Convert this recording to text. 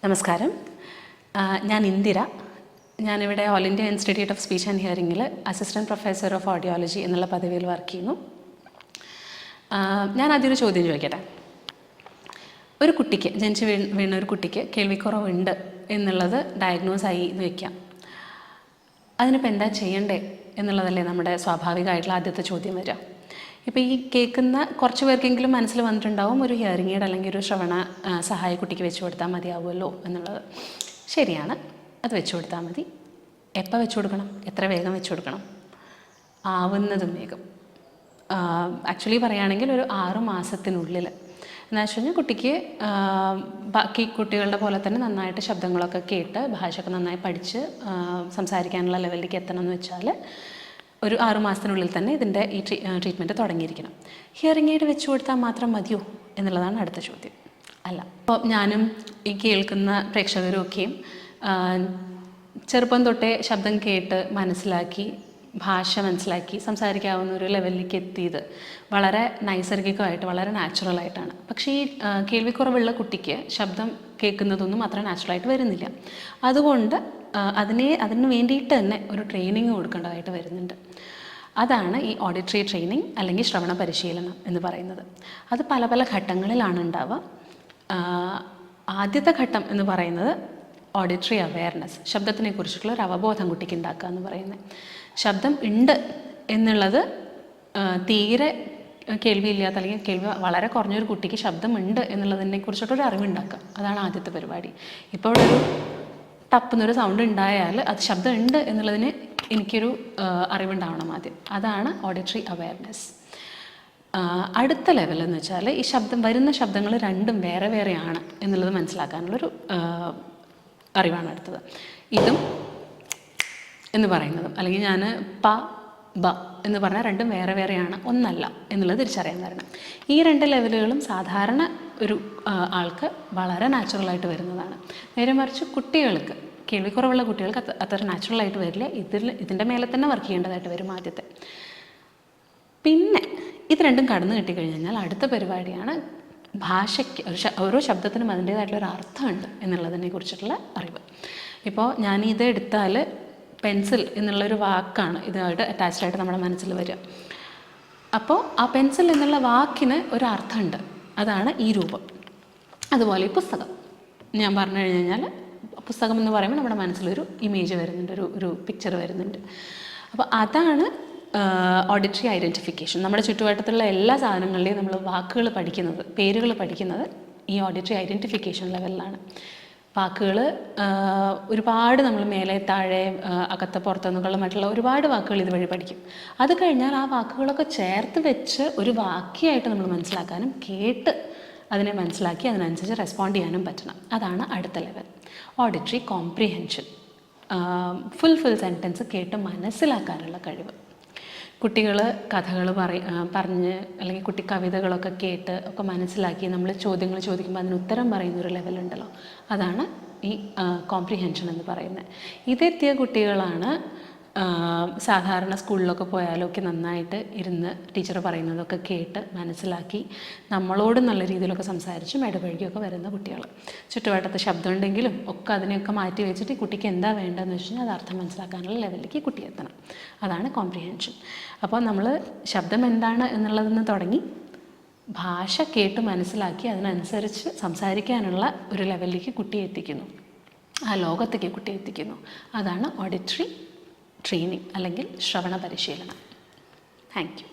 നമസ്കാരം. ഞാൻ ഇന്ദിര. ഞാനിവിടെ all India institute of speech and ഹിയറിംഗിൽ അസിസ്റ്റൻറ്റ് പ്രൊഫസർ ഓഫ് ഓഡിയോളജി എന്നുള്ള പദവിയിൽ വർക്ക് ചെയ്യുന്നു. ഞാൻ ആദ്യം ഒരു ചോദ്യം ചോദിക്കട്ടെ. ഒരു കുട്ടിക്ക് ജനിച്ച് വീണ ഒരു കുട്ടിക്ക് കേൾവിക്കുറവുണ്ട് എന്നുള്ളത് ഡയഗ്നോസ് ആയി എന്ന് വയ്ക്കാം. അതിനിപ്പോൾ എന്താ ചെയ്യണ്ടേ എന്നുള്ളതല്ലേ നമ്മുടെ സ്വാഭാവികമായിട്ടുള്ള ആദ്യത്തെ ചോദ്യം വരിക. ഇപ്പോൾ ഈ കേൾക്കുന്ന കുറച്ച് പേർക്കെങ്കിലും മനസ്സിൽ വന്നിട്ടുണ്ടാവും ഒരു ഹിയറിംഗ് എയ്ഡ് അല്ലെങ്കിൽ ഒരു ശ്രവണ സഹായ കുട്ടിക്ക് വെച്ച് കൊടുത്താൽ മതിയാവുമല്ലോ എന്നുള്ളത്. ശരിയാണ്, അത് വെച്ച് കൊടുത്താൽ മതി. എപ്പോൾ വെച്ച് കൊടുക്കണം, എത്ര വേഗം വെച്ച് കൊടുക്കണം? ആവുന്നതും വേഗം. ആക്ച്വലി പറയുകയാണെങ്കിൽ ഒരു 6 മാസത്തിനുള്ളിൽ. എന്ന് വെച്ച് കഴിഞ്ഞാൽ കുട്ടിക്ക് ബാക്കി കുട്ടികളുടെ പോലെ തന്നെ നന്നായിട്ട് ശബ്ദങ്ങളൊക്കെ കേട്ട് ഭാഷയൊക്കെ നന്നായി പഠിച്ച് സംസാരിക്കാനുള്ള ലെവലിലേക്ക് എത്തണം എന്ന് വെച്ചാൽ ഒരു 6 മാസത്തിനുള്ളിൽ തന്നെ ഇതിൻ്റെ ഈ ട്രീറ്റ്മെൻറ്റ് തുടങ്ങിയിരിക്കണം. ഹിയറിംഗ് എയ്ഡ് വെച്ച് കൊടുത്താൽ മാത്രം മതിയോ എന്നുള്ളതാണ് അടുത്ത ചോദ്യം. അല്ല. അപ്പോൾ ഞാനും ഈ കേൾക്കുന്ന പ്രേക്ഷകരും ഒക്കെയും ചെറുപ്പം തൊട്ടേ ശബ്ദം കേട്ട് മനസ്സിലാക്കി ഭാഷ മനസ്സിലാക്കി സംസാരിക്കാവുന്ന ഒരു ലെവലിലേക്ക് എത്തിയത് വളരെ നൈസർഗികമായിട്ട് വളരെ നാച്ചുറലായിട്ടാണ്. പക്ഷേ ഈ കേൾവിക്കുറവുള്ള കുട്ടിക്ക് ശബ്ദം കേൾക്കുന്നതൊന്നും അത്ര നാച്ചുറലായിട്ട് വരുന്നില്ല. അതുകൊണ്ട് അതിന് വേണ്ടിയിട്ട് തന്നെ ഒരു ട്രെയിനിങ് കൊടുക്കേണ്ടതായിട്ട് വരുന്നുണ്ട്. അതാണ് ഈ ഓഡിറ്ററി ട്രെയിനിങ് അല്ലെങ്കിൽ ശ്രവണ പരിശീലനം എന്ന് പറയുന്നത്. അത് പല പല ഘട്ടങ്ങളിലാണ് ഉണ്ടാവുക. ആദ്യത്തെ ഘട്ടം എന്ന് പറയുന്നത് ഓഡിറ്ററി അവെയർനെസ്, ശബ്ദത്തിനെ കുറിച്ചിട്ടുള്ള ഒരു അവബോധം കുട്ടിക്ക് ഉണ്ടാക്കുക എന്ന് പറയുന്നത്. ശബ്ദം ഉണ്ട് എന്നുള്ളത് തീരെ കേൾവിയില്ലാത്ത അല്ലെങ്കിൽ കേൾവി വളരെ കുറഞ്ഞൊരു കുട്ടിക്ക് ശബ്ദമുണ്ട് എന്നുള്ളതിനെ കുറിച്ചിട്ടൊരു അറിവുണ്ടാക്കുക. അതാണ് ആദ്യത്തെ പരിപാടി. ഇപ്പോൾ ഇവിടെ ഒരു ടപ്പെന്നൊരു സൗണ്ട് ഉണ്ടായാൽ അത് ശബ്ദം ഉണ്ട് എന്നുള്ളതിന് എനിക്കൊരു അറിവുണ്ടാവണം ആദ്യം. അതാണ് ഓഡിറ്ററി അവെയർനെസ്. അടുത്ത ലെവൽ എന്ന് വെച്ചാൽ ഈ വരുന്ന ശബ്ദങ്ങൾ രണ്ടും വേറെ വേറെയാണ് എന്നുള്ളത് മനസ്സിലാക്കാനുള്ളൊരു അറിവാണ് അടുത്തത്. ഇതും എന്ന് പറയുന്നതും അല്ലെങ്കിൽ ഞാൻ പ ബ എന്ന് പറഞ്ഞാൽ രണ്ടും വേറെ വേറെയാണ്, ഒന്നല്ല എന്നുള്ളത് തിരിച്ചറിയാൻ വരണം. ഈ 2 ലെവലുകളും സാധാരണ ഒരു ആൾക്ക് വളരെ നാച്ചുറലായിട്ട് വരുന്നതാണ്. നേരെ മറിച്ച് കുട്ടികൾക്ക്, കേൾവിക്കുറവുള്ള കുട്ടികൾക്ക് അത്ര നാച്ചുറലായിട്ട് വരില്ല. ഇതിൻ്റെ മേലെ തന്നെ വർക്ക് ചെയ്യേണ്ടതായിട്ട് വരും ആദ്യത്തെ. പിന്നെ ഇത് രണ്ടും കടന്നു കിട്ടിക്കഴിഞ്ഞാൽ അടുത്ത പരിപാടിയാണ് ഭാഷയ്ക്ക് ഓരോ ശബ്ദത്തിനും അതിൻ്റേതായിട്ടുള്ളൊരു അർത്ഥമുണ്ട് എന്നുള്ളതിനെ കുറിച്ചിട്ടുള്ള അറിവ്. ഇപ്പോൾ ഞാനിത് എടുത്താൽ പെൻസിൽ എന്നുള്ളൊരു വാക്കാണ് ഇതായിട്ട് അറ്റാച്ച്ഡായിട്ട് നമ്മുടെ മനസ്സിൽ വരിക. അപ്പോൾ ആ പെൻസിൽ എന്നുള്ള വാക്കിന് ഒരു അർത്ഥമുണ്ട്, അതാണ് ഈ രൂപം. അതുപോലെ ഈ പുസ്തകം ഞാൻ പറഞ്ഞു കഴിഞ്ഞാൽ പുസ്തകം എന്ന് പറയുമ്പോൾ നമ്മുടെ മനസ്സിലൊരു ഇമേജ് വരുന്നുണ്ട്, ഒരു പിക്ചർ വരുന്നുണ്ട്. അപ്പോൾ അതാണ് ഓഡിറ്ററി ഐഡൻറ്റിഫിക്കേഷൻ. നമ്മുടെ ചുറ്റുവട്ടത്തുള്ള എല്ലാ സാധനങ്ങളുടെയും നമ്മൾ വാക്കുകൾ പഠിക്കുന്നത്, പേരുകൾ പഠിക്കുന്നത് ഈ ഓഡിറ്ററി ഐഡൻറ്റിഫിക്കേഷൻ ലെവലിലാണ്. വാക്കുകൾ ഒരുപാട് നമ്മൾ മേലെ താഴെ അകത്ത് പുറത്തുനിന്നുള്ള മറ്റുള്ള ഒരുപാട് വാക്കുകൾ ഇതുവഴി പഠിക്കും. അത് കഴിഞ്ഞാൽ ആ വാക്കുകളൊക്കെ ചേർത്ത് വെച്ച് ഒരു വാക്യമായിട്ട് നമ്മൾ മനസ്സിലാക്കാനും കേട്ട് അതിനെ മനസ്സിലാക്കി അതിനനുസരിച്ച് റെസ്പോണ്ട് ചെയ്യാനും പറ്റണം. അതാണ് അടുത്ത level, auditory comprehension. Full sentence കേട്ട് മനസ്സിലാക്കാനുള്ള കഴിവ്. കുട്ടികൾ കഥകൾ പറഞ്ഞ് അല്ലെങ്കിൽ കുട്ടി കവിതകളൊക്കെ കേട്ട് ഒക്കെ മനസ്സിലാക്കി നമ്മൾ ചോദ്യങ്ങൾ ചോദിക്കുമ്പോൾ അതിന് ഉത്തരം പറയുന്നൊരു ലെവലുണ്ടല്ലോ, അതാണ് ഈ കോംപ്രിഹെൻഷൻ എന്ന് പറയുന്നത്. ഇതെത്തിയ കുട്ടികളാണ് സാധാരണ സ്കൂളിലൊക്കെ പോയാലൊക്കെ നന്നായിട്ട് ഇരുന്ന് ടീച്ചർ പറയുന്നതൊക്കെ കേട്ട് മനസ്സിലാക്കി നമ്മളോട് നല്ല രീതിയിലൊക്കെ സംസാരിച്ചും ഇടപഴകിയൊക്കെ വരുന്ന കുട്ടികൾ. ചുറ്റുവട്ടത്ത് ശബ്ദം ഉണ്ടെങ്കിലും ഒക്കെ അതിനെയൊക്കെ മാറ്റി വെച്ചിട്ട് ഈ കുട്ടിക്ക് എന്താ വേണ്ടതെന്ന് വെച്ച് കഴിഞ്ഞാൽ അത് അർത്ഥം മനസ്സിലാക്കാനുള്ള ലെവലിലേക്ക് കുട്ടി എത്തണം. അതാണ് കോംപ്രിഹെൻഷൻ. അപ്പോൾ നമ്മൾ ശബ്ദം എന്താണ് എന്നുള്ളതെന്ന് തുടങ്ങി ഭാഷ കേട്ട് മനസ്സിലാക്കി അതിനനുസരിച്ച് സംസാരിക്കാനുള്ള ഒരു ലെവലിലേക്ക് കുട്ടിയെ എത്തിക്കുന്നു, ആ ലോകത്തേക്ക് കുട്ടിയെ എത്തിക്കുന്നു. അതാണ് ഓഡിറ്ററി ട്രെയിനിങ് അല്ലെങ്കിൽ ശ്രവണ പരിശീലനം. Thank you.